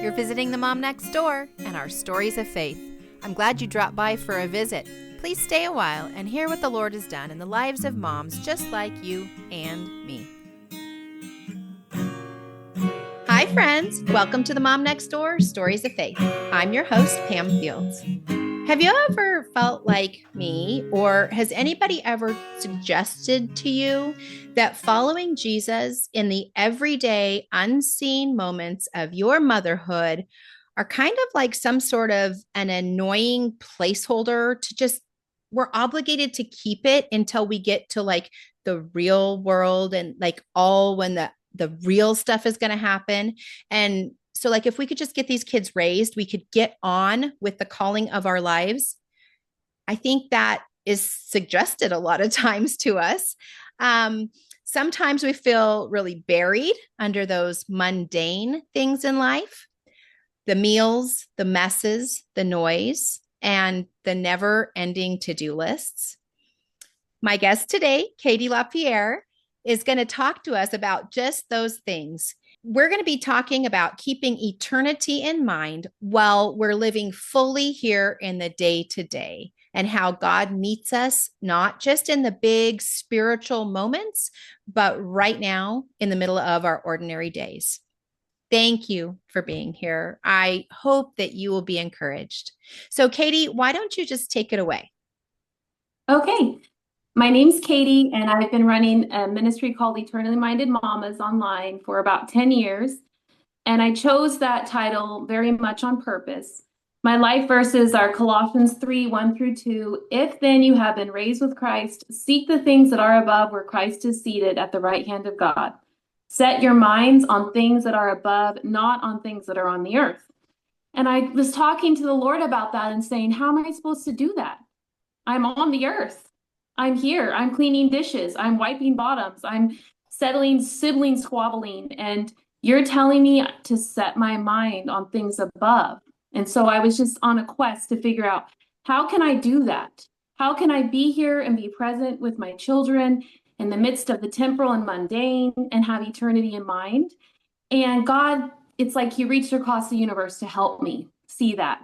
You're visiting the Mom Next Door and our stories of faith. I'm glad you dropped by for a visit. Please stay a while and hear what the Lord has done in the lives of moms just like you and me. Hi, friends. Welcome to the Mom Next Door Stories of Faith. I'm your host, Pam Fields. Have you ever felt like me, or has anybody ever suggested to you that following Jesus in the everyday, unseen moments of your motherhood are kind of like some sort of an annoying placeholder to just, we're obligated to keep it until we get to like the real world and like all when the real stuff is going to happen. And so like if we could just get these kids raised, we could get on with the calling of our lives. I think that is suggested a lot of times to us. Sometimes we feel really buried under those mundane things in life, the meals, the messes, the noise, and the never-ending to-do lists. My guest today, Katie LaPierre, is going to talk to us about just those things. We're going to be talking about keeping eternity in mind while we're living fully here in the day-to-day, and how God meets us not just in the big spiritual moments, but right now in the middle of our ordinary days. Thank you for being here. I hope that you will be encouraged. So, Katie, why don't you just take it away? Okay. My name's Katie, and I've been running a ministry called Eternally Minded Mamas online for about 10 years. And I chose that title very much on purpose. My life verses are Colossians 3, 1 through 2. If then you have been raised with Christ, seek the things that are above where Christ is seated at the right hand of God. Set your minds on things that are above, not on things that are on the earth. And I was talking to the Lord about that and saying, how am I supposed to do that? I'm on the earth. I'm here. I'm cleaning dishes. I'm wiping bottoms. I'm settling sibling squabbling. And you're telling me to set my mind on things above. And so I was just on a quest to figure out, how can I do that? How can I be here and be present with my children in the midst of the temporal and mundane and have eternity in mind? And God, it's like he reached across the universe to help me see that.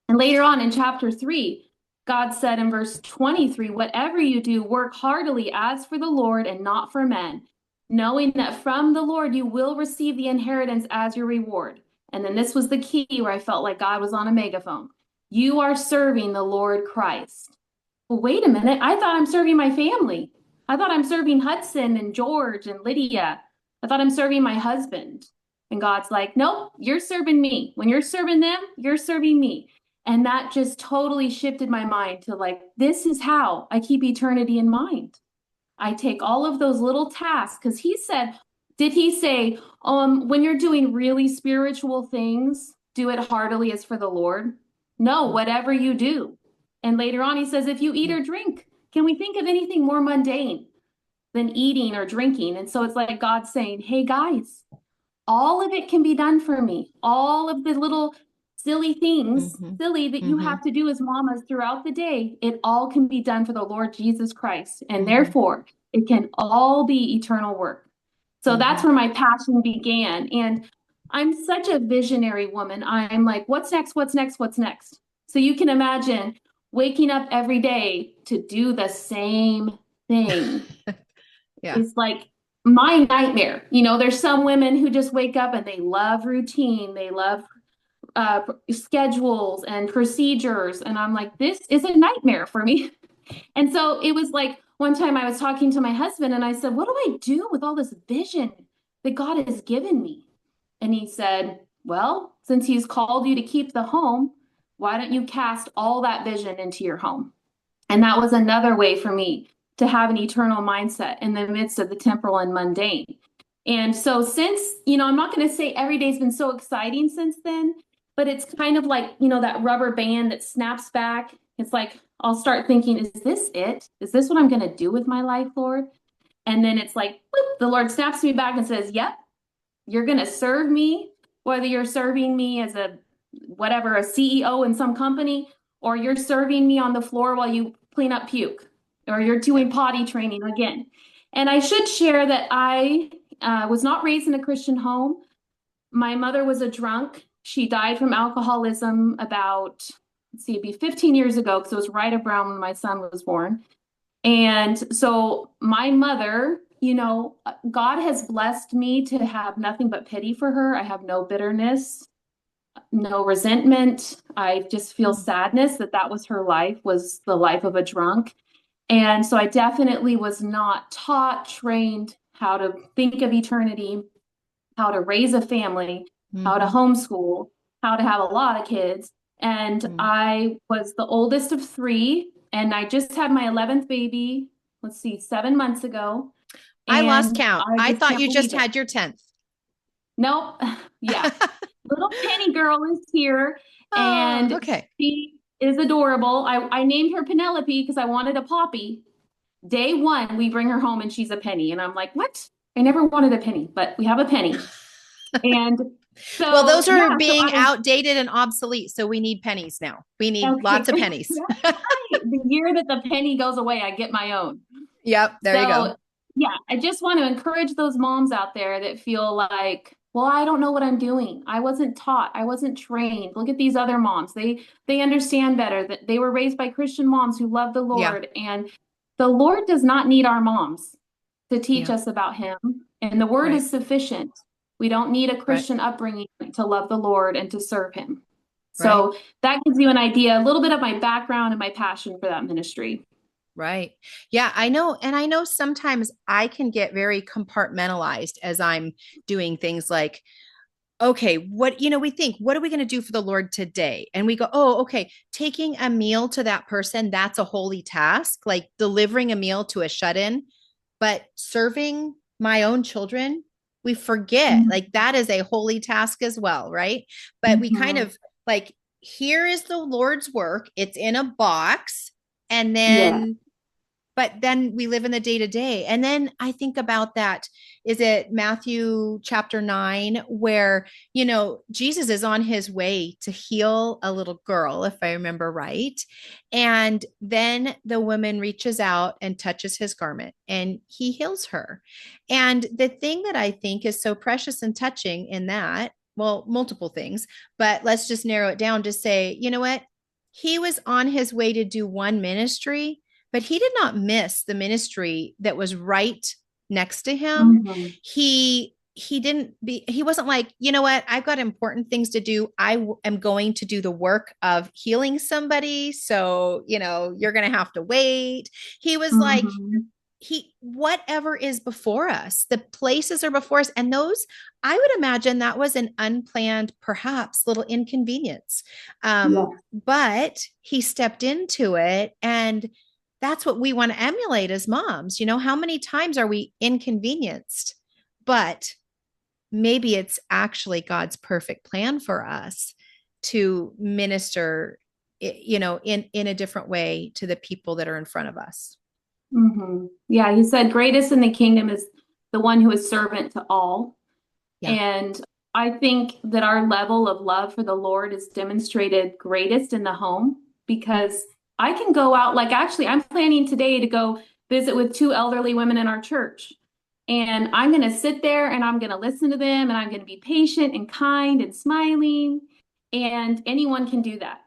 And later on in chapter 3, God said in verse 23, whatever you do, work heartily as for the Lord and not for men, knowing that from the Lord you will receive the inheritance as your reward. And then this was the key where I felt like God was on a megaphone. You are serving the Lord Christ. Well, wait a minute. I thought I'm serving my family. I thought I'm serving Hudson and George and Lydia. I thought I'm serving my husband. And God's like, nope, you're serving me. When you're serving them, you're serving me. And that just totally shifted my mind to like, this is how I keep eternity in mind. I take all of those little tasks, because he said, did he say, when you're doing really spiritual things, do it heartily as for the Lord? No, whatever you do. And later on, he says, if you eat or drink, can we think of anything more mundane than eating or drinking? And so it's like God saying, hey guys, all of it can be done for me. All of the little silly things, silly that you have to do as mamas throughout the day, it all can be done for the Lord Jesus Christ. And therefore, it can all be eternal work. So that's where my passion began. And I'm such a visionary woman. I'm like, what's next? What's next? What's next? So you can imagine waking up every day to do the same thing. It's like my nightmare. You know, there's some women who just wake up and they love routine. They love schedules and procedures. And I'm like, this is a nightmare for me. And so it was like one time I was talking to my husband and I said, what do I do with all this vision that God has given me? And he said, well, since he's called you to keep the home, why don't you cast all that vision into your home? And that was another way for me to have an eternal mindset in the midst of the temporal and mundane. And so since, you know, I'm not going to say every day's been so exciting since then, but it's kind of like, you know, that rubber band that snaps back. It's like, I'll start thinking, is this it? Is this what I'm going to do with my life, Lord? And then it's like, whoop, the Lord snaps me back and says, yep, you're going to serve me, whether you're serving me as a CEO in some company, or you're serving me on the floor while you clean up puke, or you're doing potty training again. And I should share that I was not raised in a Christian home. My mother was a drunk She died from alcoholism about, let's see, it'd be 15 years ago because it was right around when my son was born. And so my mother, God has blessed me to have nothing but pity for her. I have no bitterness, no resentment. I just feel Mm. sadness that that was her life, was the life of a drunk. And so I definitely was not taught, trained how to think of eternity, how to raise a family, how to Mm-hmm. homeschool, how to have a lot of kids. And Mm. I was the oldest of three, and I just had my 11th baby, let's see, 7 months ago. I lost And count. I I just thought can't you just believe it. had your 10th. Nope. Yeah. Little Penny girl is here, Oh, and okay. she is adorable. I named her Penelope because I wanted a poppy. Day one, we bring her home and she's a penny. And I'm like, what? I never wanted a penny, but we have a penny. And Well, so, those are yeah, so being I, outdated and obsolete. So we need pennies now. We need okay, lots of that's pennies. right. The year that the penny goes away, I get my own. Yep. There you go. So, yeah, I just want to encourage those moms out there that feel like, well, I don't know what I'm doing. I wasn't taught. I wasn't trained. Look at these other moms. They understand better, that they were raised by Christian moms who love the Yeah. Lord, and the Lord does not need our moms to teach Yeah. us about him, and the word Right. is sufficient. We don't need a Right. Christian upbringing to love the Lord and to serve him. Right. So that gives you an idea, a little bit of my background and my passion for that ministry. Right. Yeah, I know. And I know sometimes I can get very compartmentalized as I'm doing things like, okay, we think, what are we going to do for the Lord today? And we go, oh, okay, taking a meal to that person, that's a holy task, like delivering a meal to a shut in, but serving my own children, we forget like that is a holy task as well. Right. But we kind Mhm. of like, here is the Lord's work, it's in a box. And Yeah. then but then we live in the day to day. And then I think about that. Is it Matthew chapter 9, where, Jesus is on his way to heal a little girl, if I remember right. And then the woman reaches out and touches his garment and he heals her. And the thing that I think is so precious and touching in that, well, multiple things, but let's just narrow it down to say, you know what? He was on his way to do one ministry, but he did not miss the ministry that was right next to him. Mhm. He wasn't like, you know what, I've got important things to do. Am going to do the work of healing somebody, so you're going to have to wait. He was like, Mhm. whatever is before us, the places are before us, and those, I would imagine that was an unplanned, perhaps little inconvenience, Yeah. but he stepped into it. And that's what we want to emulate as moms. How many times are we inconvenienced, but maybe it's actually God's perfect plan for us to minister, in a different way to the people that are in front of us. Yeah, he said, greatest in the kingdom is the one who is servant to all. Yeah. And I think that our level of love for the Lord is demonstrated greatest in the home, because I can go out, like actually, I'm planning today to go visit with two elderly women in our church. And I'm going to sit there and I'm going to listen to them and I'm going to be patient and kind and smiling. And anyone can do that.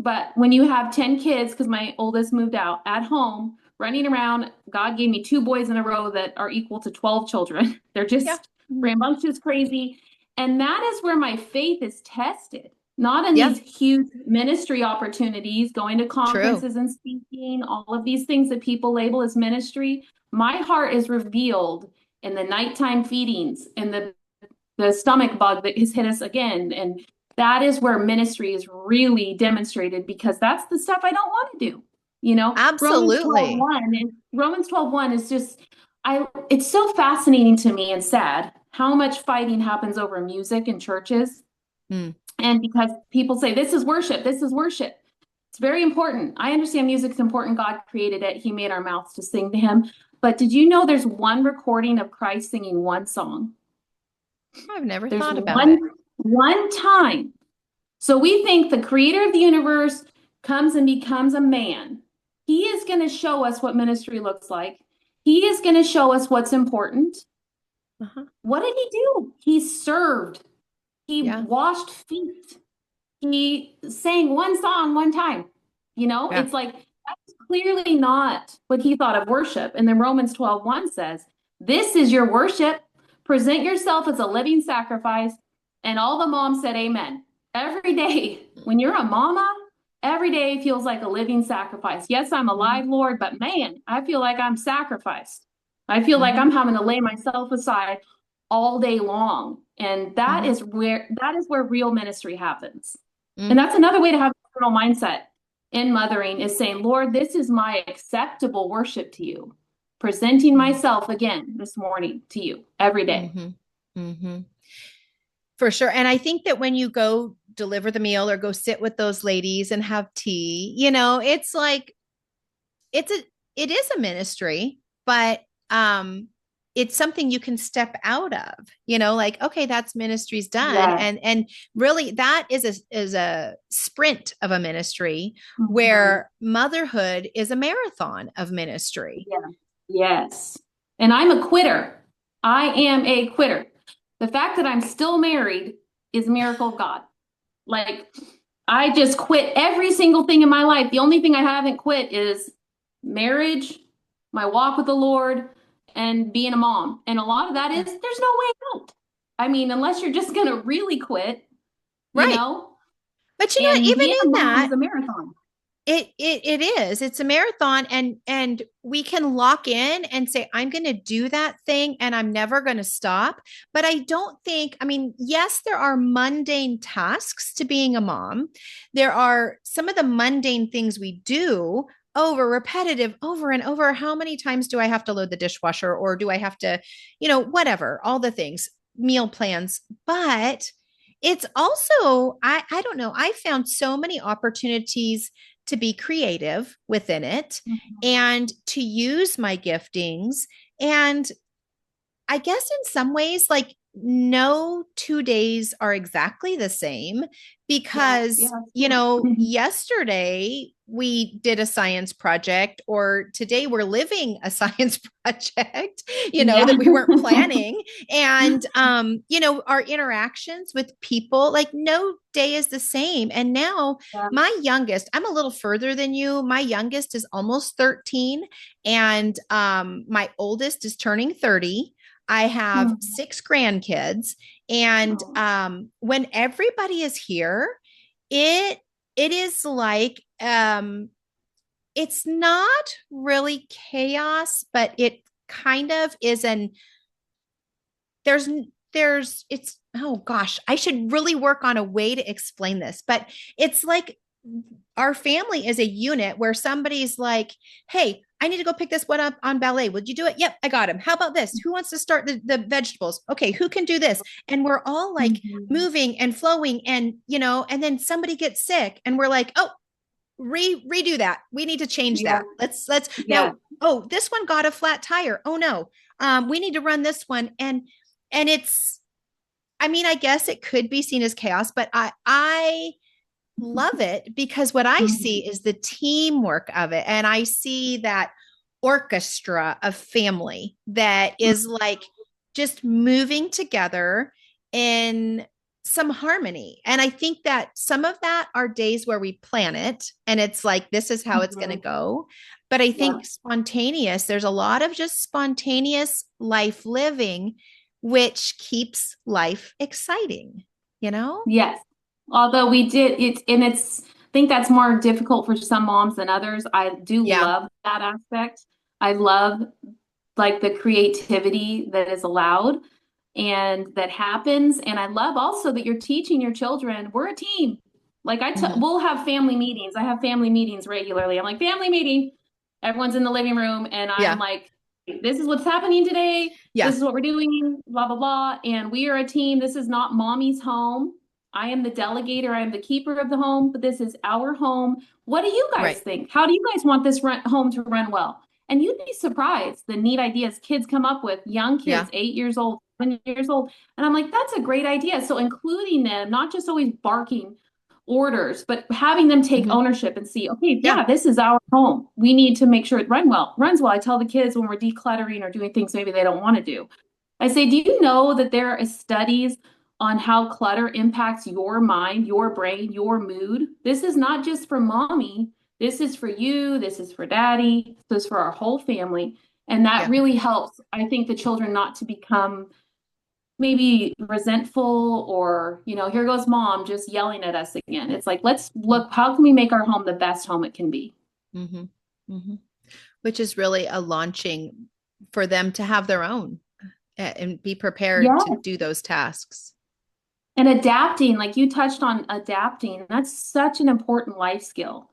But when you have 10 kids, because my oldest moved out at home, running around, God gave me two boys in a row that are equal to 12 children. They're Yeah. just rambunctious, crazy. And that is where my faith is tested, not in Yeah. these huge ministry opportunities, going to True. conferences and speaking, all of these things that people label as ministry. My heart is revealed in the nighttime feedings and the stomach bug that has hit us again. And that is where ministry is really demonstrated, because that's the stuff I don't want to do. Romans Absolutely. 12:1 is just, it's so fascinating to me and sad how much fighting happens over music in churches. Mm. And because people say, this is worship, this is worship. It's very important. I understand music's important. God created it. He made our mouths to sing to him. But did you know there's one recording of Christ singing one song? I've never There's thought about one it. one time. So we think the creator of the universe comes and becomes a man. He is going to show us what ministry looks like. He is going to show us what's important. Uh-huh. What did he do? He served. He Yeah. washed feet. He sang one song one time. Yeah. It's like that's clearly not what he thought of worship. And then Romans 12:1 says, "This is your worship. Present yourself as a living sacrifice." And all the moms said, "Amen." Every day, when you're a mama, every day feels like a living sacrifice. Yes, I'm alive, Mhm. Lord, but man, I feel like I'm sacrificed. I feel like I'm Mhm. having to lay myself aside all day long. And Mhm. that is where real ministry happens. And Mhm. that's another way to have a eternal mindset in mothering is saying, Lord, this is my acceptable worship to you. Presenting myself again this morning to you every day. Mhm. Mhm. For sure. And I think that when you go deliver the meal or go sit with those ladies and have tea, it's like it's a it is a ministry, but it's something you can step out of, like, okay, that's ministry's done. Yes. And really that is a sprint of a ministry, Mhm. where motherhood is a marathon of ministry. Yeah. Yes. And I'm a quitter. I am a quitter. The fact that I'm still married is a miracle of God. Like, I just quit every single thing in my life. The only thing I haven't quit is marriage, my walk with the Lord, and being a mom. And a lot of that is Yeah. there's no way out. I mean, unless you're just going to really quit, you Right. know, But and even being a in mom is that, a marathon. it's a marathon, and we can lock in and say, I'm going to do that thing and I'm never going to stop. But I don't think, I mean, yes, there are mundane tasks to being a mom. There are some of the mundane things we do over repetitive, over and over. How many times do I have to load the dishwasher, or do I have to, whatever, all the things, meal plans. But it's also, I don't know, I found so many opportunities to be creative within it Mhm. and to use my giftings. And I guess in some ways, like, no 2 days are exactly the same, Yeah, yeah, because, that's true. yesterday we did a science project, or today we're living a science project, Yeah. that we weren't planning. And, our interactions with people, like, no day is the same. And now Yeah. my youngest, I'm a little further than you. My youngest is almost 13, and my oldest is turning 30. I have Mhm. 6 grandkids, and Oh, when everybody is here, it it is like, it's not really chaos, but it kind of is an there's it's, oh gosh, I should really work on a way to explain this, but it's like our family is a unit where somebody's like, hey, I need to go pick this one up on ballet. Would you do it? Yep, I got him. How about this? Who wants to start the vegetables? Okay, who can do this? And we're all like mhm. moving and flowing, and and then somebody gets sick and we're like, oh, redo that. We need to change Yeah, that. Let's yeah. now, oh, this one got a flat tire. Oh no. We need to run this one. And it's, I mean, I guess it could be seen as chaos, but I love it, because what I see Mhm. is the teamwork of it. And I see that orchestra of family that is like just moving together in some harmony. And I think that some of that are days where we plan it and it's like, this is how it's going to Mhm. go. But I Yeah. think spontaneous, there's a lot of just spontaneous life living, which keeps life exciting, you know? Yes. Although we did it, and I think that's more difficult for some moms than others. I do Yeah. love that aspect. I love like the creativity that is allowed and that happens. And I love also that you're teaching your children, we're a team. Like Mhm. we'll have family meetings. I have family meetings regularly. I'm like, family meeting. Everyone's in the living room, and I'm Yeah. like, this is what's happening today. Yeah. This is what we're doing, blah, blah, blah. And we are a team. This is not mommy's home. I am the delegator. I am the keeper of the home, but this is our home. What do you guys Right. think? How do you guys want this home to run well? And you'd be surprised the neat ideas kids come up with, young Yeah. kids, 8 years old, 7 years old. And I'm like, that's a great idea. So including them, not just always barking orders, but having them take Mhm. ownership and see, okay, Yeah. yeah, this is our home. We need to make sure it runs well. I tell the kids when we're decluttering or doing things maybe they don't want to do. I say, do you know that there are studies on how clutter impacts your mind, your brain, your mood. This is not just for mommy. This is for you. This is for daddy. This is for our whole family. And that Yeah. really helps, I think, the children not to become maybe resentful or, here goes mom just yelling at us again. It's like, let's look, how can we make our home the best home it can be? Mm-hmm. Mm-hmm. Which is really a launching for them to have their own and be prepared to Yeah. do those tasks. And adapting, like you touched on adapting, that's such an important life skill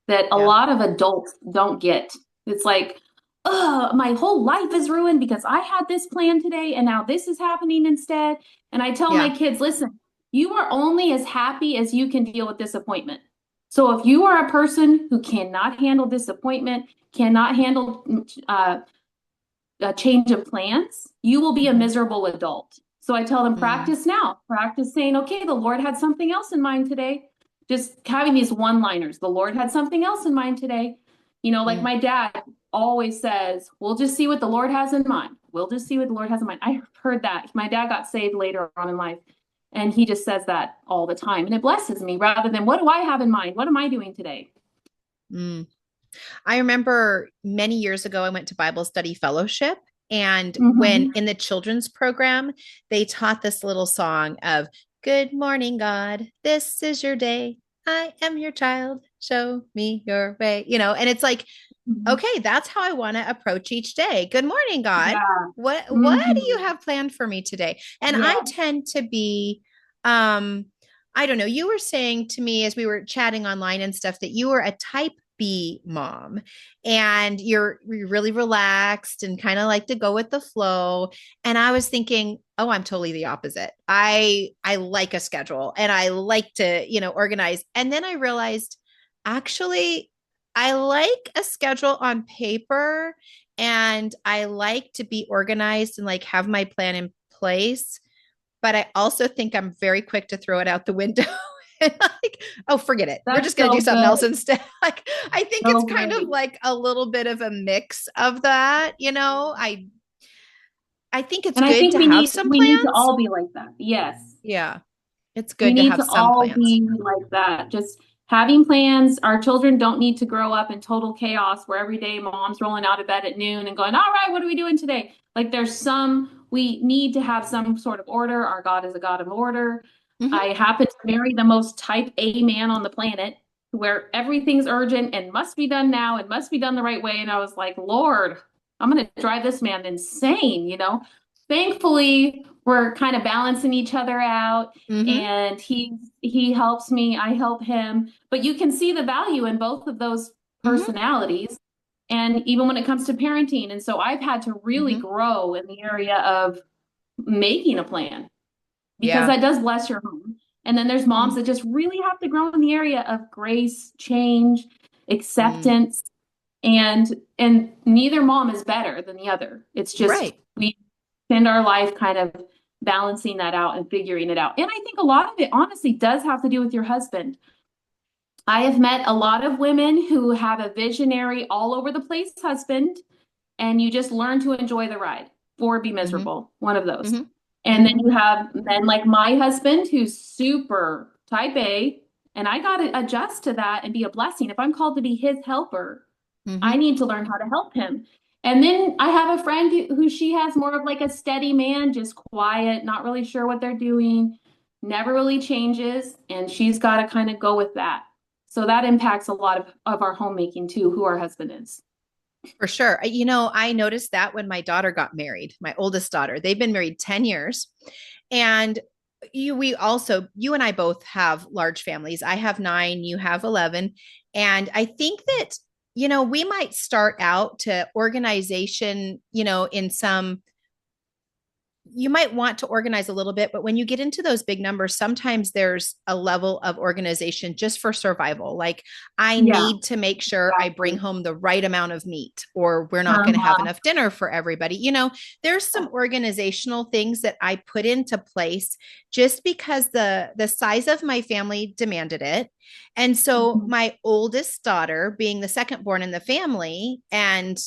that a Yeah. lot of adults don't get. It's like, oh, my whole life is ruined because I had this plan today and now this is happening instead. And I tell my Yeah. kids, listen, you are only as happy as you can deal with disappointment. So if you are a person who cannot handle disappointment, cannot handle a change of plans, you will be a Mm-hmm. miserable adult. So I tell them, Mm. practice now, practice saying, okay, the Lord had something else in mind today. Just having these one-liners, the Lord had something else in mind today. Like Mm. my dad always says, we'll just see what the Lord has in mind. We'll just see what the Lord has in mind. I heard that. My dad got saved later on in life, and he just says that all the time. And it blesses me rather than what do I have in mind? What am I doing today? Mm. I remember many years ago, I went to Bible study fellowship. And when Mm-hmm. in the children's program, they taught this little song of, Good morning, God. This is your day. I am your child. Show me your way. And it's like, okay, that's how I want to approach each day. Good morning, God. Yeah. What do you Mm-hmm. have planned for me today? And I Yeah. tend to be I don't know, you were saying to me as we were chatting online and stuff that you were a type B mom and you're really relaxed and kind of like to go with the flow. And I was thinking, oh, I'm totally the opposite. I like a schedule and I like to, organize. And then I realized actually I like a schedule on paper and I like to be organized and like have my plan in place. But I also think I'm very quick to throw it out the window. Like, oh, forget it. We're That's just going to do so something else good. instead. Like, I think it's So kind of great. like a little bit of a mix of that. I think it's And I good think to we have need some we need to plans. all be like that. Yes. Yeah, it's We good to need have to some all plans. be like that. Just having plans. Our children don't need to grow up in total chaos where every day mom's rolling out of bed at noon and going, all right, what are we doing today? Like we need to have some sort of order. Our God is a God of order. Hmm. I happen to marry the most type A man on the planet where everything's urgent and must be done now and must be done the right way. And I was like, Lord, I'm going to drive this man insane. Thankfully, we're kind of balancing each other out Hmm. and he helps me, I help him. But you can see the value in both of those Hmm. personalities. And even when it comes to parenting. And so I've had to really Hmm. grow in the area of making a plan because Yeah. that does bless your home. And then there's moms that just really have to grow in the area of grace, change, Mm-hmm. acceptance, and neither mom is better than the other. It's just Right. we spend our life kind of balancing that out and figuring it out. And I think a lot of it honestly does have to do with your husband. I have met a lot of women who have a visionary all over the place husband, and you just learn to enjoy the ride or be Hmm. miserable, one of those. Hmm. And then Hmm. you have men like my husband who's super type A, and I got to adjust to that and be a blessing. If I'm called to be his helper, I Hmm. need to learn how to help him. And then I have a friend who she has more of like a steady man, just quiet, not really sure what they're doing, never really changes. And she's got to kind of go with that. So that impacts a lot of our homemaking too, who our husband is. For sure. I noticed that when my daughter got married, my oldest daughter, they've been married 10 years. And you and I both have large families. I have 9, you have 11. And I think that, we might start out to organization, in some you might want to organize a little bit, but when you get into those big numbers, sometimes there's a level of organization just for survival. Like, I Yeah, need to make sure I bring exactly. home the right amount of meat, or we're not going to have Uh-huh. enough dinner for everybody. There's some organizational things that I put into place just because the size of my family demanded it. And so Mhm. my oldest daughter, being the second born in the family, and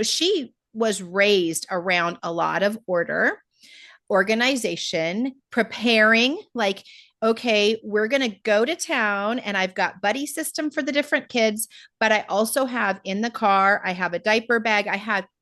she was raised around a lot of order, organization, preparing, like, okay, we're going to go to town and I've got buddy system for the different kids, but I also have in the car, I have a diaper bag.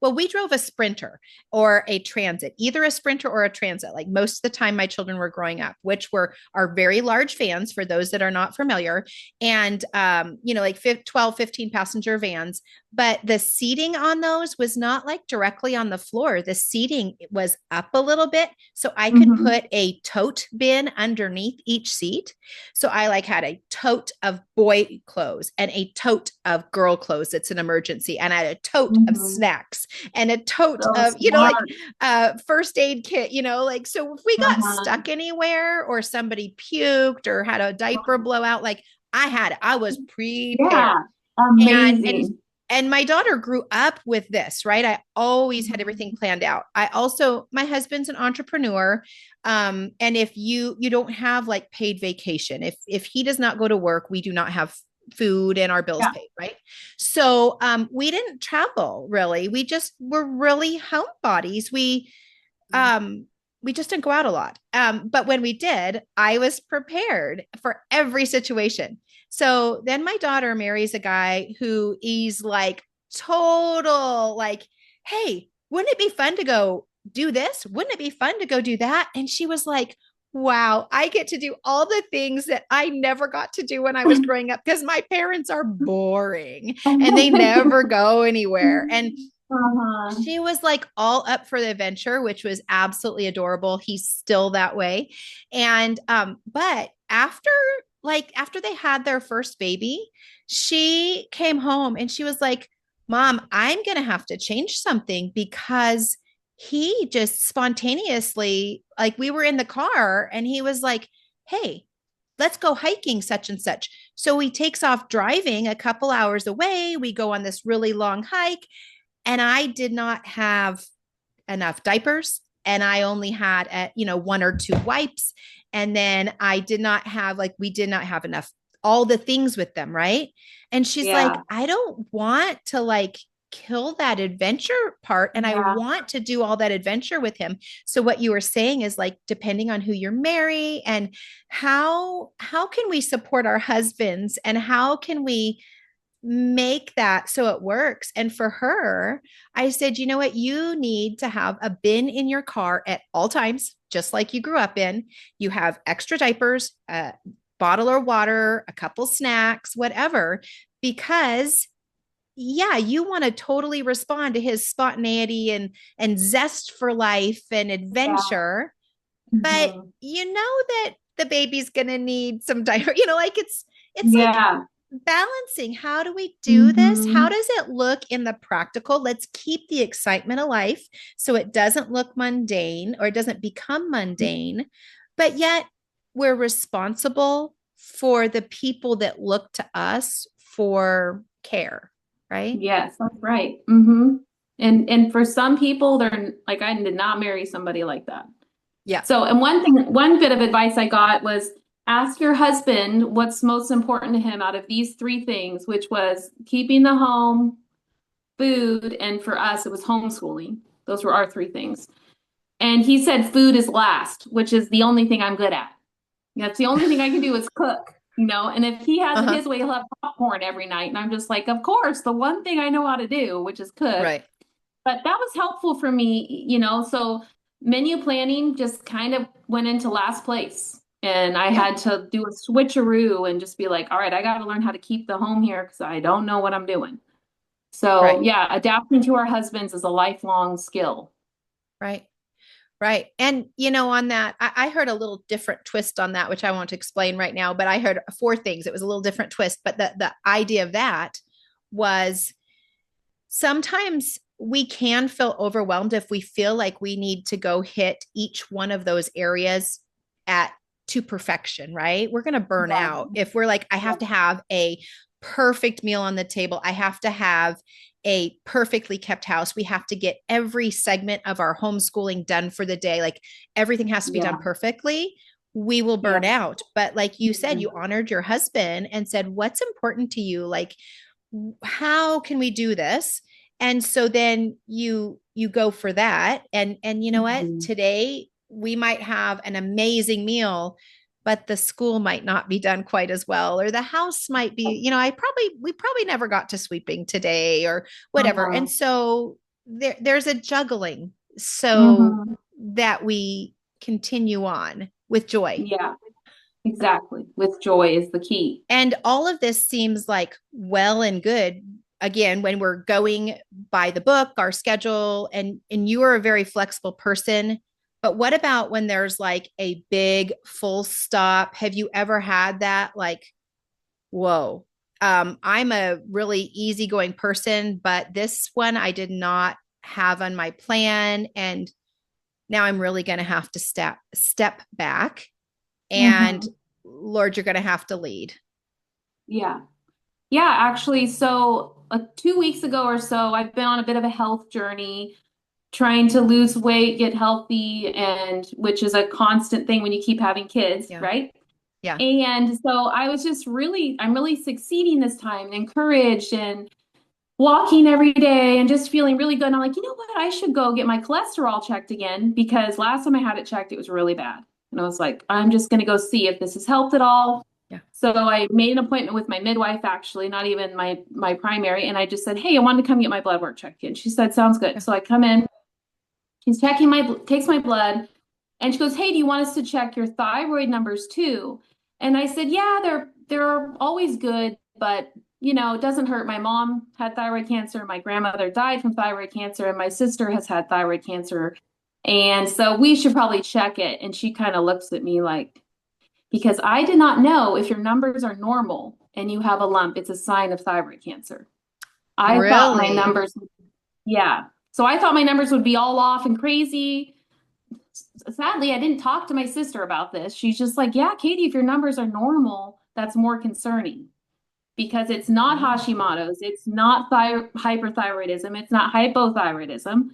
We drove a Sprinter or a Transit, either a Sprinter or a Transit. Like most of the time my children were growing up, which are very large vans for those that are not familiar. And, like 12, 15 passenger vans, but the seating on those was not like directly on the floor. The seating was up a little bit. So I could Mm-hmm. put a tote bin underneath each seat. So I like had a tote of boy clothes and a tote of girl clothes. It's an emergency. And I had a tote of Mm-hmm. snacks and a tote So of, smart. first aid kit, like, so if we got Uh-huh. stuck anywhere or somebody puked or had a diaper blowout, like I was Yeah, prepared. And amazing. and my daughter grew up with this, right? I always had everything Mhm. planned out. My husband's an entrepreneur. And if you don't have like paid vacation, if he does not go to work, we do not have food and our bills Yeah. paid, right? So we didn't travel really. We just were really homebodies. We just didn't go out a lot. But when we did, I was prepared for every situation. So then my daughter marries a guy who is like total, like, hey, wouldn't it be fun to go do this? Wouldn't it be fun to go do that? And she was like, wow, I get to do all the things that I never got to do when I was growing up because my parents are boring and they never go anywhere. And Uh-huh. she was like all up for the adventure, which was absolutely adorable. He's still that way. And but after they had their first baby, she came home and she was like, Mom, I'm gonna have to change something because he just spontaneously, like, we were in the car and he was like, hey, let's go hiking such and such. So he takes off driving a couple hours away. We go on this really long hike and I did not have enough diapers and I only had one or two wipes, and then I did not have, like, we did not have enough all the things with them, right? And she's like, Yeah, I don't want to like kill that adventure part and I yeah, want to do all that adventure with him. So what you were saying is like depending on who you're marrying and how can we support our husbands and how can we make that so it works. And for her, I said, you know what? You need to have a bin in your car at all times, just like you grew up in. You have extra diapers, a bottle of water, a couple snacks, whatever, because yeah, you want to totally respond to his spontaneity and zest for life and yeah. adventure. But Mhm. you know that the baby's gonna need some diaper, like it's like Yeah. balancing. How do we do this? How Hmm. does it look in the practical? Let's keep the excitement alive so it doesn't look mundane or it doesn't become mundane, but yet we're responsible for the people that look to us for care, right? Yes, that's right. Hmm. And for some people, they're like, I did not marry somebody like that. Yeah. So, and one bit of advice I got was ask your husband what's most important to him out of these three things, which was keeping the home, food, and for us, it was homeschooling. Those were our three things. And he said food is last, which is the only thing I'm good at. That's the only thing I can do is cook. And if he has it Uh-huh. his way, he'll have popcorn every night. And I'm just like, of course, the one thing I know how to do, which is cook. Right. But that was helpful for me. So menu planning just kind of went into last place. And I Yeah. had to do a switcheroo and just be like, all right, I got to learn how to keep the home here because I don't know what I'm doing. So Right. yeah, adapting to our husbands is a lifelong skill. Right. Right. And, on that, I heard a little different twist on that, which I won't explain right now, but I heard four things. It was a little different twist. But the idea of that was sometimes we can feel overwhelmed if we feel like we need to go hit each one of those areas at to perfection, right? We're going to burn Yeah. out if we're like, I have to have a perfect meal on the table. I have to have a perfectly kept house. We have to get every segment of our homeschooling done for the day. Like everything has to be done Yeah. perfectly. We will Yeah. burn out. But like you said, you Mhm. honored your husband and said, what's important to you? Like, how can we do this? And so then you go for that. And you know what? Mhm. Today we might have an amazing meal, but the school might not be done quite as well, or the house might be, we probably never got to sweeping today or whatever. Uh-huh. And so there's a juggling so Mm-hmm. that we continue on with joy. Yeah, exactly. With joy is the key. And all of this seems like well and good. Again, when we're going by the book, our schedule, and you are a very flexible person. But what about when there's like a big full stop? Have you ever had that? Like, whoa, I'm a really easygoing person, but this one I did not have on my plan. And now I'm really going to have to step back. And Mm-hmm. Lord, you're going to have to lead. Yeah. Yeah, actually, so 2 weeks ago or so, I've been on a bit of a health journey, trying to lose weight, get healthy, and which is a constant thing when you keep having kids, Yeah. right? Yeah. And so I was just I'm really succeeding this time and encouraged and walking every day and just feeling really good. And I'm like, you know what? I should go get my cholesterol checked again because last time I had it checked, it was really bad. And I was like, I'm just going to go see if this has helped at all. Yeah. So I made an appointment with my midwife, actually, not even my primary. And I just said, hey, I wanted to come get my blood work checked in. She said, sounds good. Yeah. So I come in, she's takes my blood, and she goes, hey, do you want us to check your thyroid numbers too? And I said, yeah, they're always good, but it doesn't hurt. My mom had thyroid cancer, my grandmother died from thyroid cancer, and my sister has had thyroid cancer. And so we should probably check it. And she kind of looks at me like, because I did not know if your numbers are normal and you have a lump, it's a sign of thyroid cancer. I thought my Really? numbers, yeah. So I thought my numbers would be all off and crazy. Sadly, I didn't talk to my sister about this. She's just like, yeah, Katie, if your numbers are normal, that's more concerning because it's not Oh. Hashimoto's, it's not hyperthyroidism, it's not hypothyroidism.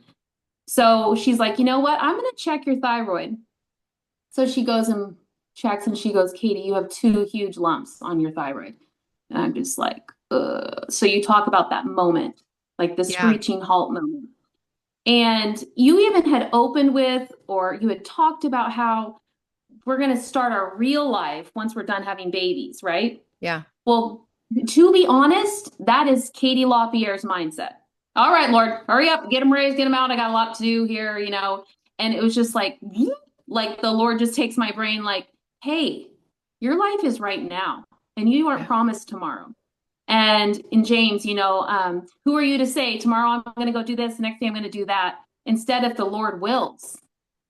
So she's like, you know what? I'm going to check your thyroid. So she goes and checks and she goes, Katie, you have two huge lumps on your thyroid. And I'm just like, ugh. So you talk about that moment, like the Yeah. screeching halt moment. And you even had opened with, or you had talked about how we're going to start our real life once we're done having babies, right? Yeah. Well, to be honest, that is Katie LaPierre's mindset. All right, Lord, hurry up, get them raised, get them out. I got a lot to do here. And it was just like the Lord just takes my brain like, hey, your life is right now and you aren't Yeah. promised tomorrow. And in James, who are you to say tomorrow I'm going to go do this, the next day I'm going to do that, instead if the Lord wills.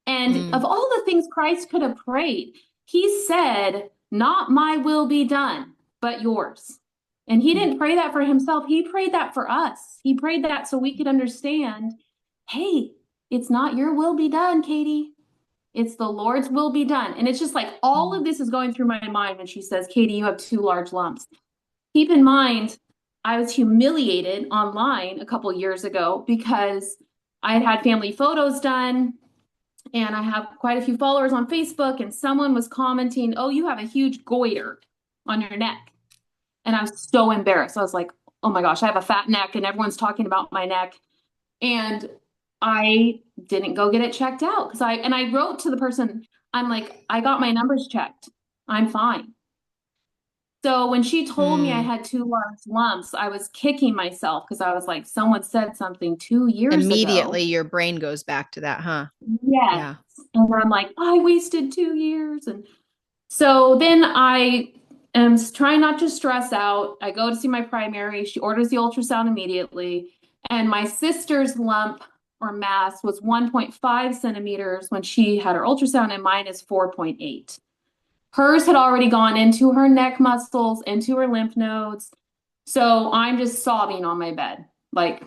And of Mm. all the things Christ could have prayed, he said, not my will be done, but yours. And he Mm. didn't pray that for himself. He prayed that for us. He prayed that so we could understand, hey, it's not your will be done, Katie. It's the Lord's will be done. And it's just like all Mm. of this is going through my mind when she says, Katie, you have two large lumps. Keep in mind, I was humiliated online a couple years ago because I had had family photos done and I have quite a few followers on Facebook, and someone was commenting, oh, you have a huge goiter on your neck. And I was so embarrassed. I was like, oh my gosh, I have a fat neck and everyone's talking about my neck. And I didn't go get it checked out because I wrote to the person, I'm like, I got my numbers checked. I'm fine. So when she told me I Mm. had two large lumps, I was kicking myself because I was like, someone said something 2 years Immediately ago. your brain goes back to that, huh? Yes. Yeah. And I'm like, I wasted 2 years. And so then I am trying not to stress out. I go to see my primary. She orders the ultrasound immediately. And my sister's lump or mass was 1.5 centimeters when she had her ultrasound, and mine is 4.8. Hers had already gone into her neck muscles, into her lymph nodes. So I'm just sobbing on my bed. Like,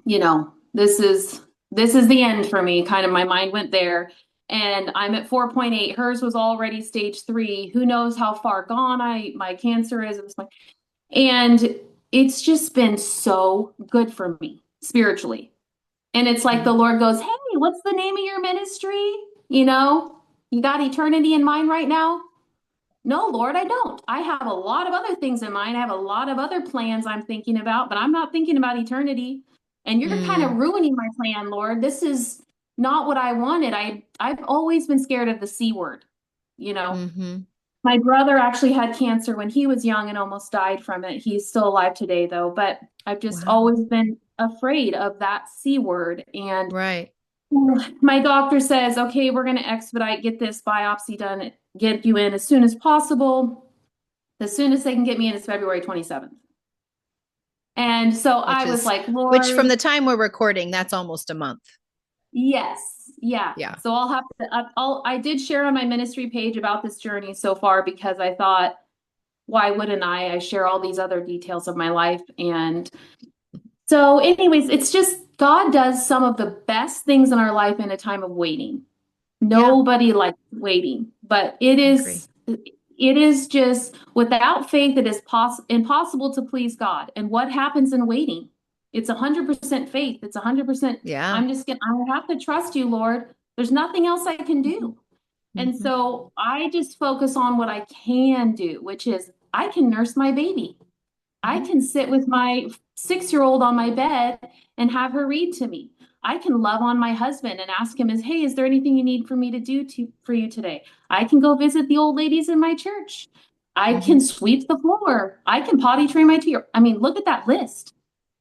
this is the end for me. Kind of my mind went there. And I'm at 4.8. Hers was already stage 3. Who knows how far gone my cancer is at this point. And it's just been so good for me spiritually. And it's like the Mm. Lord goes, hey, what's the name of your ministry? You got eternity in mind right now? No, Lord, I don't. I have a lot of other things in mind. I have a lot of other plans I'm thinking about, but I'm not thinking about eternity. And you're kind of Mm. ruining my plan, Lord. This is not what I wanted. I've always been scared of the C word, you know. Mm-hmm. My brother actually had cancer when he was young and almost died from it. He's still alive today though, but I've just Wow. always been afraid of that C word. And Right. my doctor says, okay, we're going to expedite, get this biopsy done, get you in as soon as possible. The soonest they can get me in is February 27th. And so I Which was is like, which from Lord, the time we're recording, that's almost a month. yes, yeah. Yeah. So I'll have to, I did share on my ministry page about this journey so far because I thought, why wouldn't I? I share all these other details of my life. And so, anyways, it's just God does some of the best things in our life in a time of waiting. Yeah, Nobody likes waiting, but I agree. it is just without faith, it is impossible to please God. And what happens in waiting? It's 100% faith. It's 100%. Yeah. I have to trust you, Lord. There's nothing else I can do. And Mm-hmm. so I just focus on what I can do, which is I can nurse my baby. I Mm-hmm. can sit with my 6-year-old on my bed and have her read to me. I can love on my husband and ask him, hey, is there anything you need for me to do for you today? I can go visit the old ladies in my church. I Mm-hmm. can sweep the floor. I can potty train my 2-year. I mean, look at that list.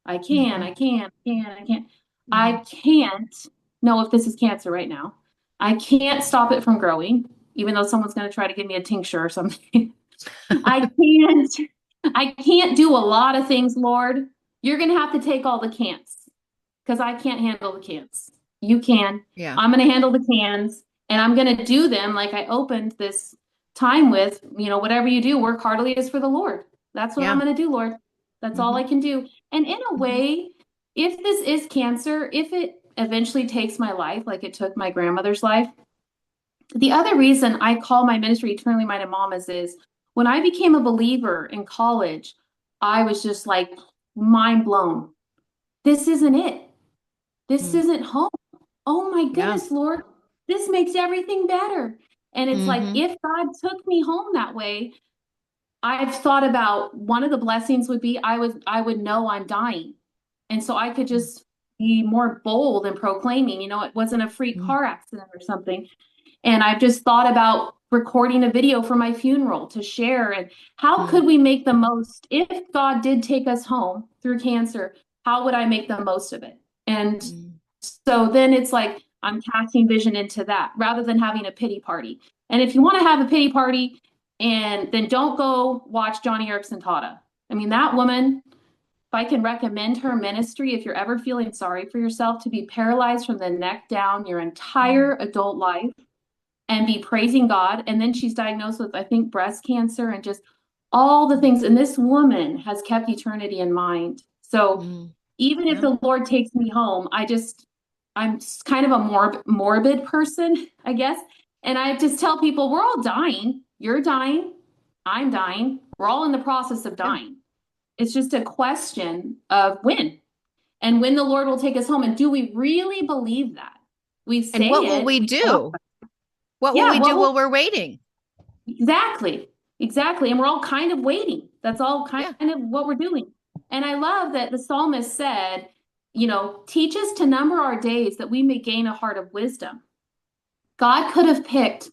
Mm-hmm. I can't. Mm-hmm. I can't know if this is cancer right now. I can't stop it from growing, even though someone's going to try to give me a tincture or something. I can't, I can't do a lot of things, Lord. You're going to have to take all the can'ts because I can't handle the can'ts. You can. Yeah. I'm going to handle the cans and I'm going to do them like I opened this time with, whatever you do, work heartily is for the Lord. That's what I'm Yeah. going to do, Lord. That's all Mm-hmm. I can do. And in a Mm-hmm. way, if this is cancer, if it eventually takes my life, like it took my grandmother's life, the other reason I call my ministry Eternally Minded Mamas is when I became a believer in college, I was just like mind blown. This isn't it. This Mm. isn't home. Oh my Yeah. goodness, Lord, this makes everything better. And it's like, Mm-hmm. if God took me home that way, I've thought about one of the blessings would be I would know I'm dying. And so I could just be more bold in proclaiming, it wasn't a freak Mm-hmm. car accident or something. And I've just thought about recording a video for my funeral to share. And how Mm-hmm. could we make the most, if God did take us home through cancer, how would I make the most of it? And so then it's like I'm casting vision into that rather than having a pity party. And if you want to have a pity party, and then don't go watch Johnny Erickson Tata. I mean, that woman, if I can recommend her ministry, if you're ever feeling sorry for yourself, to be paralyzed from the neck down your entire adult life and be praising God. And then she's diagnosed with, I think, breast cancer and just all the things. And this woman has kept eternity in mind. So Mm-hmm. even if Yeah. the Lord takes me home, I'm kind of a morbid person, I guess. And I just tell people, we're all dying. You're dying. I'm dying. We're all in the process of Yeah. dying. It's just a question of when and when the Lord will take us home. And do we really believe that? We And what will say it, we we talk. do? What will Yeah, we do while we're waiting? exactly. Exactly. And we're all kind of waiting. That's all kind Yeah. of what we're doing. And I love that the psalmist said, teach us to number our days that we may gain a heart of wisdom. God could have picked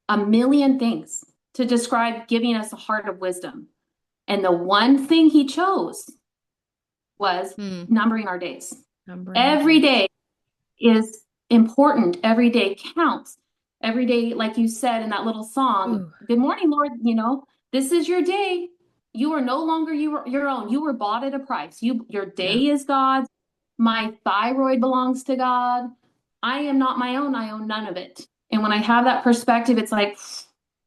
a million things to describe giving us a heart of wisdom. And the one thing he chose was Hmm. numbering our days. Numbering our Every days. day is important. Every day counts. Every day, like you said in that little song, Ooh. good morning, Lord, this is your day. You are no longer your own. You were bought at a price. Your Yeah. day is God's. My thyroid belongs to God. I am not my own. I own none of it. And when I have that perspective, it's like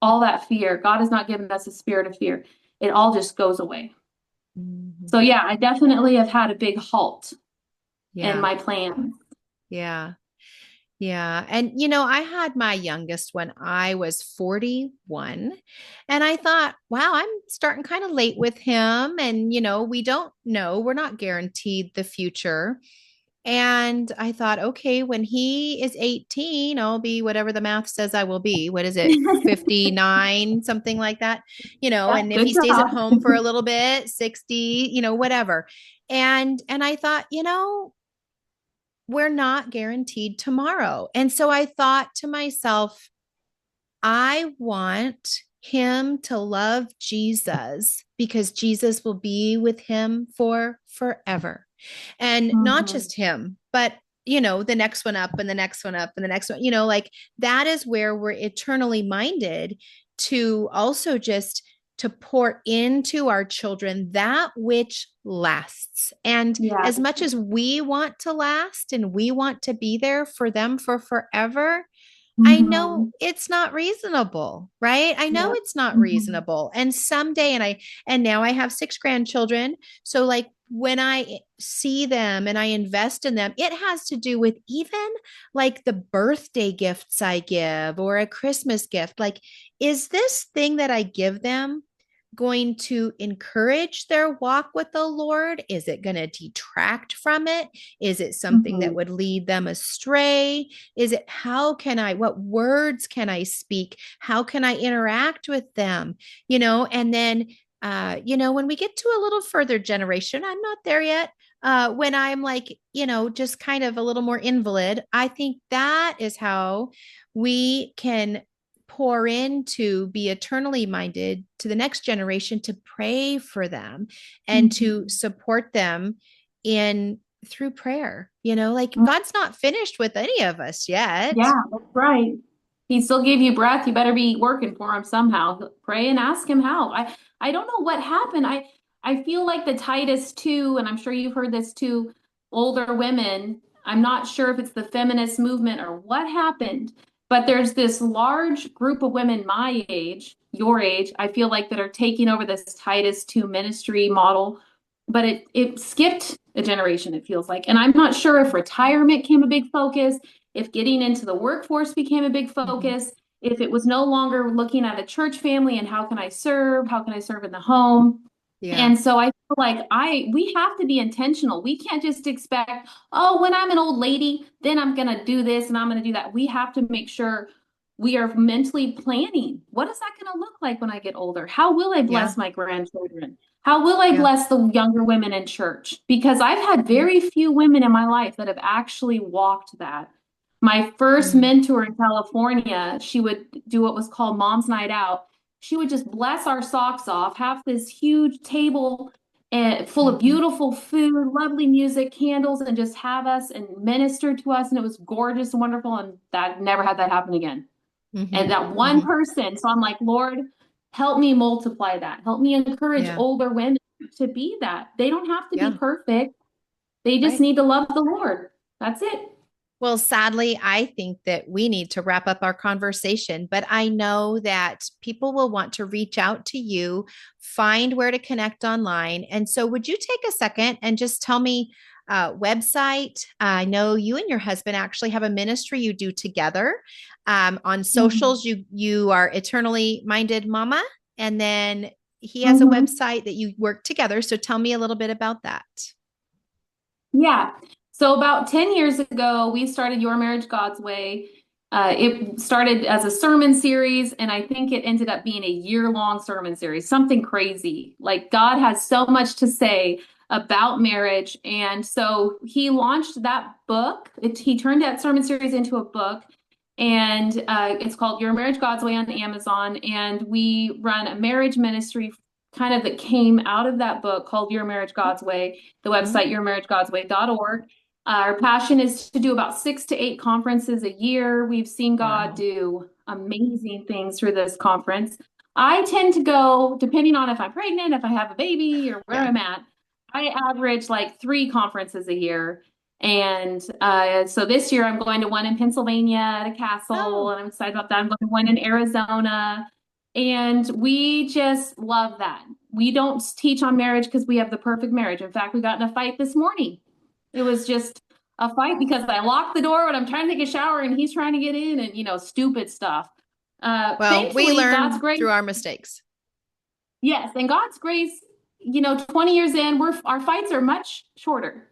all that fear. God has not given us a spirit of fear. It all just goes away. Mm-hmm. So yeah, I definitely have had a big halt in Yeah. my plan. Yeah. Yeah. And, I had my youngest when I was 41. And I thought, wow, I'm starting kind of late with him. And, we don't know, we're not guaranteed the future. And I thought, okay, when he is 18, I'll be whatever the math says I will be. What is it? 59, something like that, Yeah, and if good he stays at job. home for a little bit, 60, whatever. And I thought, we're not guaranteed tomorrow. And so I thought to myself, I want him to love Jesus because Jesus will be with him for forever. And not Mhm. just him, but the next one up and the next one up and the next one, like that is where we're eternally minded to also just to pour into our children that which lasts. And Yeah. as much as we want to last and we want to be there for them for forever, I know Mhm. it's not reasonable, right? I know Yeah. it's not Mhm. reasonable. And someday, and now I have six grandchildren. So, like, when I see them and I invest in them, it has to do with even like the birthday gifts I give or a Christmas gift. Like, is this thing that I give them going to encourage their walk with the Lord? Is it going to detract from it? Is it something that Mhm. would lead them astray? Is it what words can I speak? How can I interact with them? And then, when we get to a little further generation, I'm not there yet. When I'm like, just kind of a little more invalid, I think that is how we can pour into be eternally minded to the next generation, to pray for them and to Mhm. support them in through prayer. Like Mhm. God's not finished with any of us yet. Yeah, that's right. He still gave you breath. You better be working for him somehow. Pray and ask him how. I don't know what happened. I feel like the Titus too, and I'm sure you've heard this too, older women. I'm not sure if it's the feminist movement or what happened, but there's this large group of women my age, your age, I feel like that are taking over this Titus 2 ministry model, but it skipped a generation, it feels like. And I'm not sure if retirement came a big focus, if getting into the workforce became a big Mhm. focus, if it was no longer looking at a church family and how can I serve? How can I serve in the home? Yeah. And so I feel like we have to be intentional. We can't just expect, oh, when I'm an old lady, then I'm gonna do this and I'm gonna do that. We have to make sure we are mentally planning. What is that gonna look like when I get older? How will I Yeah. bless my grandchildren? How will I Yeah. bless the younger women in church? Because I've had very few women in my life that have actually walked that. My first Mm. mentor in California, she would do what was called Mom's Night Out. She would just bless our socks off, have this huge table full of Mhm. beautiful food, lovely music, candles, and just have us and minister to us. And it was gorgeous and wonderful. And that never had that happen again. And Mhm. that one Mhm. person. So I'm like, Lord, help me multiply that. Help me encourage Yeah. older women to be that. They don't have to be Yeah. perfect. They just Right. need to love the Lord. That's it. Well, sadly, I think that we need to wrap up our conversation, but I know that people will want to reach out to you, find where to connect online. And so, would you take a second and just tell me website? I know you and your husband actually have a ministry you do together. On Mhm. socials, you are Eternally Minded Mama, and then he has a Mhm. website that you work together. So, tell me a little bit about that. Yeah. So about 10 years ago, we started Your Marriage God's Way. It started as a sermon series, and I think it ended up being a year-long sermon series, something crazy. Like God has so much to say about marriage. And so he launched that book. He turned that sermon series into a book, and it's called Your Marriage God's Way on Amazon. And we run a marriage ministry kind of that came out of that book called Your Marriage God's Way, the Mhm. website yourmarriagegodsway.org. Our passion is to do about 6 to 8 conferences a year. We've seen God Wow. do amazing things through this conference. I tend to go, depending on if I'm pregnant, if I have a baby, or where Yeah. I'm at, I average like 3 conferences a year. And so this year I'm going to one in Pennsylvania at a castle, Oh, and I'm excited about that. I'm going to one in Arizona. And we just love that. We don't teach on marriage because we have the perfect marriage. In fact, we got in a fight this morning. It was just a fight because I locked the door when I'm trying to take a shower and he's trying to get in and, stupid stuff. well, we Thankfully, God's learn grace, through our mistakes. yes, and God's grace, 20 years in, our fights are much shorter.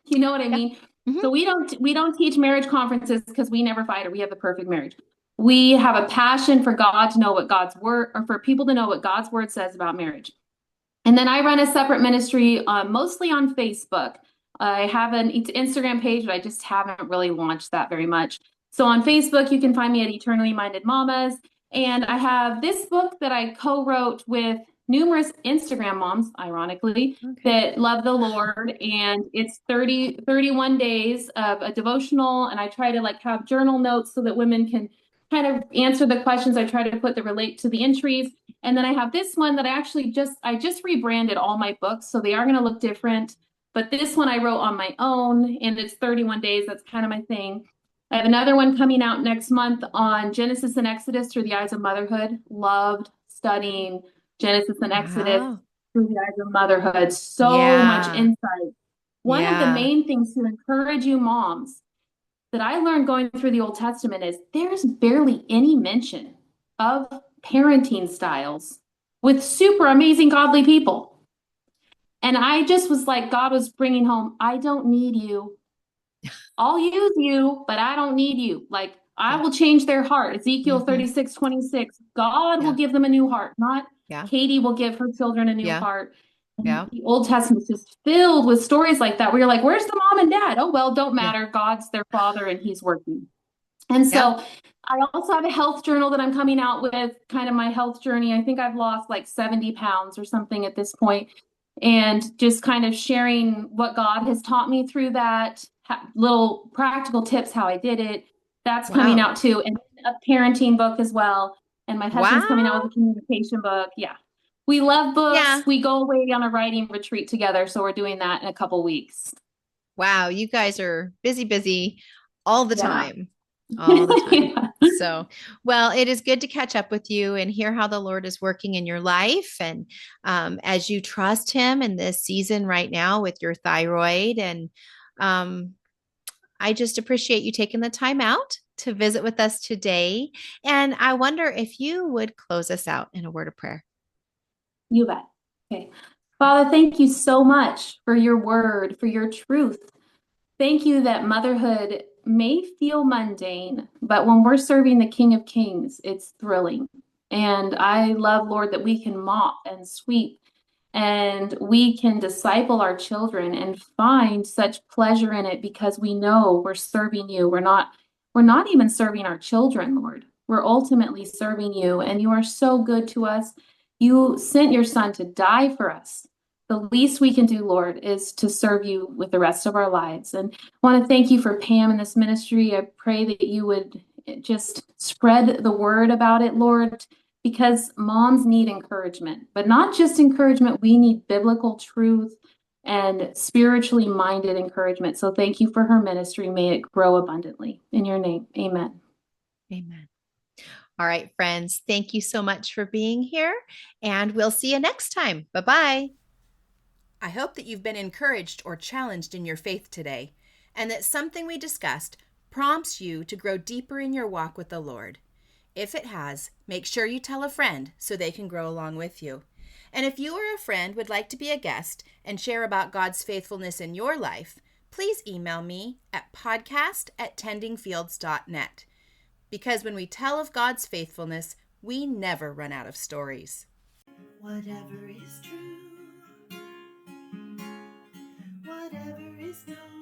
You know what I Yeah. mean? Hmm. So we don't teach marriage conferences because we never fight or we have the perfect marriage. We have a passion for God to know what God's word, or for people to know what God's word says about marriage. And then I run a separate ministry, mostly on Facebook. I have an Instagram page, but I just haven't really launched that very much. So on Facebook, you can find me at Eternally Minded Mamas. And I have this book that I co-wrote with numerous Instagram moms, ironically, Okay. that love the Lord. And it's 31 days of a devotional. And I try to like have journal notes so that women can kind of answer the questions I try to put that relate to the entries. And then I have this one that I just rebranded all my books. So they are going to look different. But this one I wrote on my own, and it's 31 days. That's kind of my thing. I have another one coming out next month on Genesis and Exodus through the eyes of motherhood. Loved studying Genesis and Exodus Wow. through the eyes of motherhood. So much Yeah. insight. One of the Yeah. main things to encourage you moms that I learned going through the Old Testament is there's barely any mention of parenting styles with super amazing godly people. And I just was like, God was bringing home, I don't need you. I'll use you, but I don't need you. Like, I Yeah. will change their heart. Ezekiel Hmm. 36:26. God will Yeah. give them a new heart, not Yeah. Katie will give her children a new Yeah. heart. And Yeah. the Old Testament's just filled with stories like that where you're like, where's the mom and dad? Oh, well, don't Yeah. matter. God's their father and he's working. And Yep. so I also have a health journal that I'm coming out with, kind of my health journey. I think I've lost like 70 pounds or something at this point, and just kind of sharing what God has taught me through that, little practical tips how I did it. That's coming Wow. out too, and a parenting book as well. And my husband's coming out Wow. with a communication book. Yeah. We love Yeah. books. We go away on a writing retreat together, so we're doing that in a couple weeks. Wow. You guys are busy, busy all the Yeah. time. All the time. Yeah. So, well, it is good to catch up with you and hear how the Lord is working in your life. And as you trust Him in this season right now with your thyroid. And um, I just appreciate you taking the time out to visit with us today. And I wonder if you would close us out in a word of prayer. You bet. Okay. Father, thank you so much for your word, for your truth. Thank you that motherhood may feel mundane, but when we're serving the King of Kings, it's thrilling. And I love, Lord, that we can mop and sweep and we can disciple our children and find such pleasure in it because we know we're serving you. We're not even serving our children, Lord. We're ultimately serving you, and you are so good to us. You sent your son to die for us. The least we can do, Lord, is to serve you with the rest of our lives. And I want to thank you for Pam and this ministry. I pray that you would just spread the word about it, Lord, because moms need encouragement, but not just encouragement. We need biblical truth and spiritually minded encouragement. So thank you for her ministry. May it grow abundantly. In your name, amen. Amen. All right, friends, thank you so much for being here, and we'll see you next time. Bye bye. I hope that you've been encouraged or challenged in your faith today, and that something we discussed prompts you to grow deeper in your walk with the Lord. If it has, make sure you tell a friend so they can grow along with you. And if you or a friend would like to be a guest and share about God's faithfulness in your life, please email me at podcast@tendingfields.net. Because when we tell of God's faithfulness, we never run out of stories. Whatever is true, whatever is known.